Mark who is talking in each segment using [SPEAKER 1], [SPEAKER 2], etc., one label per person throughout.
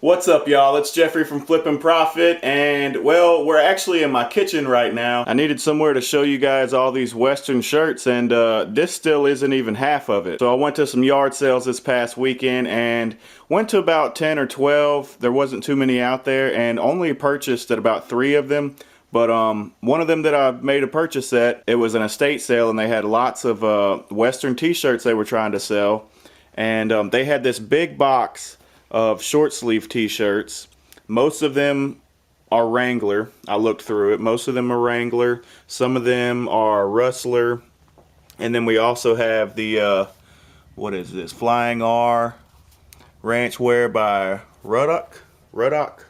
[SPEAKER 1] What's up, y'all? It's Jeffrey from Flippin' Profit, and well, we're actually in my kitchen right now. I needed somewhere to show you guys all these Western shirts, and this still isn't even half of it. So I went to some yard sales this past weekend and went to about 10 or 12. There wasn't too many out there, and only purchased at about 3 of them. But one of them that I made a purchase at, it was an estate sale, and they had lots of Western t-shirts they were trying to sell. And they had this big box of short sleeve t-shirts. Most of them are Wrangler. I looked through it. Most of them are Wrangler. Some of them are Rustler. And then we also have the, what is this? Flying R Ranch Wear by Rudock?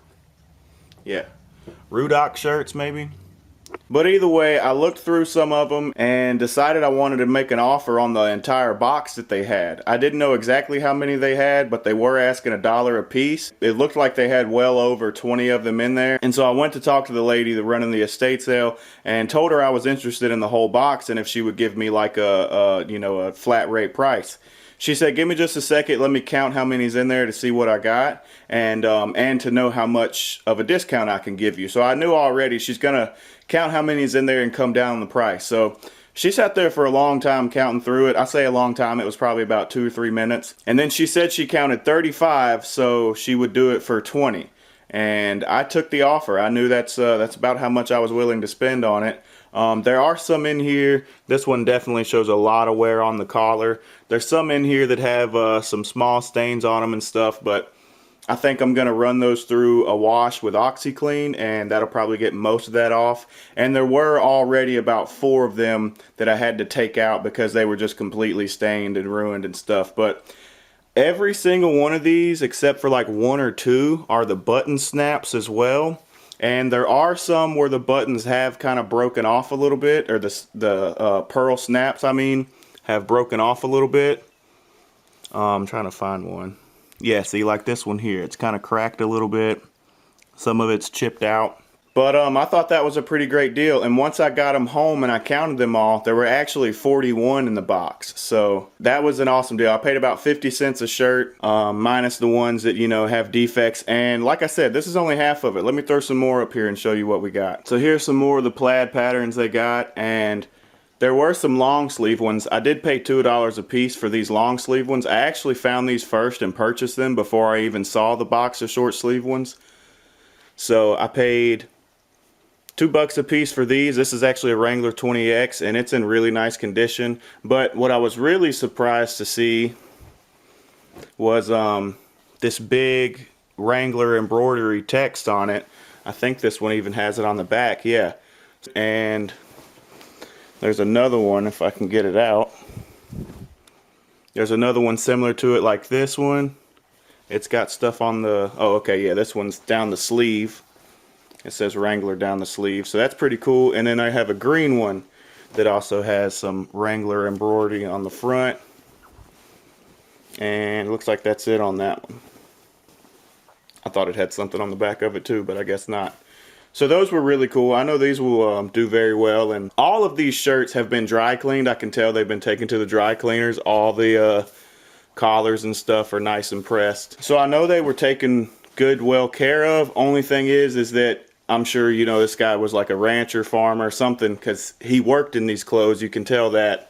[SPEAKER 1] Yeah. Rudock shirts maybe. But either way, I looked through some of them and decided I wanted to make an offer on the entire box that they had. I didn't know exactly how many they had, but they were asking $1 a piece. It looked like they had well over 20 of them in there. And so I went to talk to the lady that running the estate sale and told her I was interested in the whole box and if she would give me like a flat rate price. She said, give me just a second, let me count how many's in there to see what I got and to know how much of a discount I can give you. So I knew already she's gonna count how many's in there and come down on the price. So she sat there for a long time counting through it. I say a long time, it was probably about 2 or 3 minutes. And then she said she counted 35, so she would do it for 20. And I took the offer. I knew that's about how much I was willing to spend on it. There are some in here. This one definitely shows a lot of wear on the collar. There's some in here that have some small stains on them and stuff, but I think I'm going to run those through a wash with OxyClean, and that'll probably get most of that off. And there were already about 4 of them that I had to take out because they were just completely stained and ruined and stuff. But every single one of these, except for like 1 or 2, are the button snaps as well. And there are some where the buttons have kind of broken off a little bit, or the pearl snaps, I mean, have broken off a little bit. I'm trying to find one. Yeah, see, like this one here, it's kind of cracked a little bit. Some of it's chipped out. But I thought that was a pretty great deal. And once I got them home and I counted them all, there were actually 41 in the box. So that was an awesome deal. I paid about 50 cents a shirt, minus the ones that, you know, have defects. And like I said, this is only half of it. Let me throw some more up here and show you what we got. So here's some more of the plaid patterns they got. And there were some long sleeve ones. I did pay $2 a piece for these long sleeve ones. I actually found these first and purchased them before I even saw the box of short sleeve ones. So I paid $2 a piece for these. This is actually a Wrangler 20X and it's in really nice condition. But what I was really surprised to see was this big Wrangler embroidery text on it. I think this one even has it on the back, yeah. And there's another one, if I can get it out. There's another one similar to it like this one. It's got stuff on the, oh okay, yeah, this one's down the sleeve. It says Wrangler down the sleeve, so that's pretty cool. And then I have a green one that also has some Wrangler embroidery on the front. And it looks like that's it on that one. I thought it had something on the back of it too, but I guess not. So those were really cool. I know these will do very well. And all of these shirts have been dry cleaned. I can tell they've been taken to the dry cleaners. All the collars and stuff are nice and pressed. So I know they were taken good, well care of. Only thing is that I'm sure, you know, this guy was like a rancher, farmer, or something, because he worked in these clothes. You can tell that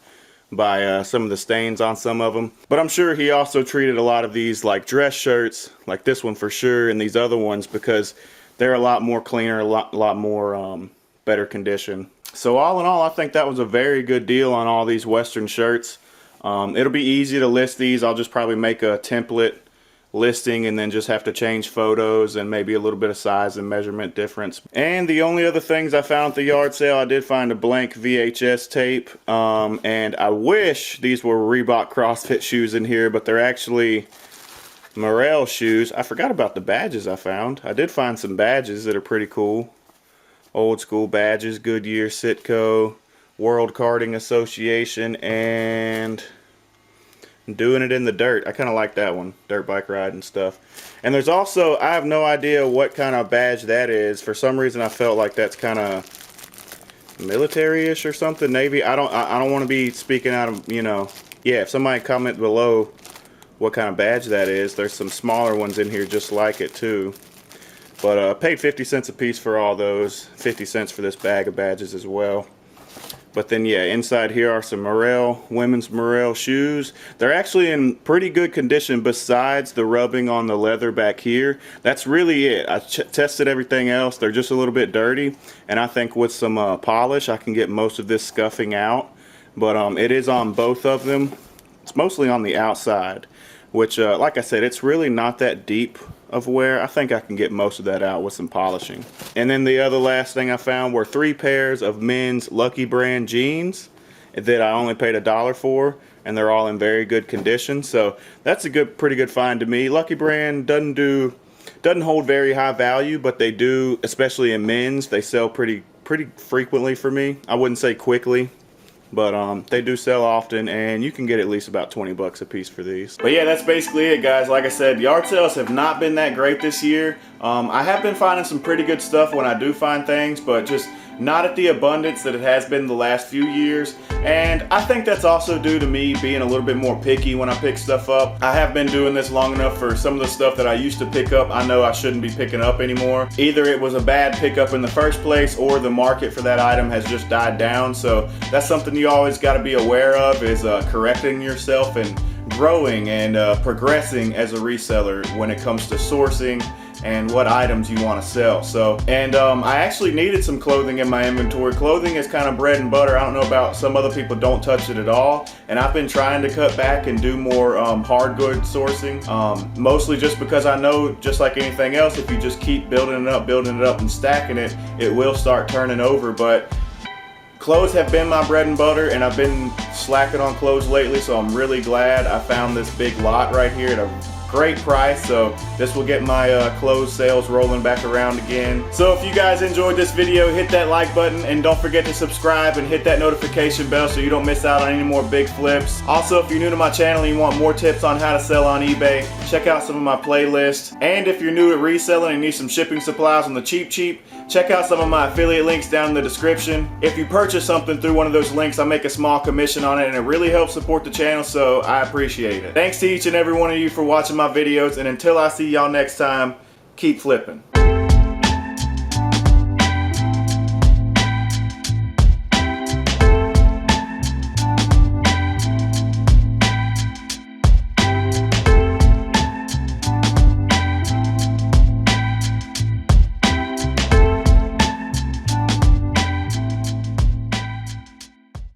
[SPEAKER 1] by some of the stains on some of them. But I'm sure he also treated a lot of these like dress shirts, like this one for sure, and these other ones, because they're a lot more cleaner, a lot more better condition. So all in all, I think that was a very good deal on all these Western shirts. It'll be easy to list these. I'll just probably make a template listing and then just have to change photos and maybe a little bit of size and measurement difference. And the only other things I found at the yard sale, I did find a blank VHS tape, and I wish these were Reebok CrossFit shoes in here, but they're actually Morel shoes. I forgot about the badges I found. I did find some badges that are pretty cool. Old school badges, Goodyear, Sitco, World Karting Association, and Doing It in the Dirt. I kind of like that one. Dirt bike ride and stuff. And there's also, I have no idea what kind of badge that is. For some reason I felt like that's kind of military-ish or something. Navy. I don't want to be speaking out of, you know. Yeah, if somebody comment below what kind of badge that is. There's some smaller ones in here just like it too. But paid 50 cents a piece for all those. 50 cents for this bag of badges as well. But then yeah, inside here are some Morel, women's Morel shoes. They're actually in pretty good condition besides the rubbing on the leather back here. That's really it. I tested everything else. They're just a little bit dirty. And I think with some polish, I can get most of this scuffing out. But it is on both of them. It's mostly on the outside, which like I said, it's really not that deep of wear. I think I can get most of that out with some polishing. And then the other last thing I found were 3 pairs of men's Lucky brand jeans that I only paid $1 for, and they're all in very good condition. So that's a pretty good find to me. Lucky brand doesn't hold very high value, but they do, especially in men's, they sell pretty frequently for me. I wouldn't say quickly, but they do sell often, and you can get at least about 20 bucks a piece for these. But yeah, that's basically it, guys. Like I said, yard sales have not been that great this year. I have been finding some pretty good stuff when I do find things, but just not at the abundance that it has been the last few years. And I think that's also due to me being a little bit more picky when I pick stuff up. I have been doing this long enough for some of the stuff that I used to pick up, I know I shouldn't be picking up anymore. Either it was a bad pickup in the first place, or the market for that item has just died down. So that's something you always got to be aware of, is correcting yourself and growing and progressing as a reseller when it comes to sourcing and what items you want to sell. So, and I actually needed some clothing in my inventory. Clothing is kind of bread and butter. I don't know about some other people, don't touch it at all. And I've been trying to cut back and do more hard good sourcing, mostly just because I know, just like anything else, if you just keep building it up and stacking it, it will start turning over. But clothes have been my bread and butter, and I've been slacking on clothes lately, so I'm really glad I found this big lot right here at a great price. So this will get my clothes sales rolling back around again. So if you guys enjoyed this video, hit that like button, and don't forget to subscribe and hit that notification bell so you don't miss out on any more big flips. Also, if you're new to my channel and you want more tips on how to sell on eBay, check out some of my playlists. And if you're new to reselling and need some shipping supplies on the cheap, check out some of my affiliate links down in the description. If you purchase something through one of those links, I make a small commission on it, and it really helps support the channel, so I appreciate it. Thanks to each and every one of you for watching my videos, and until I see y'all next time, keep flipping.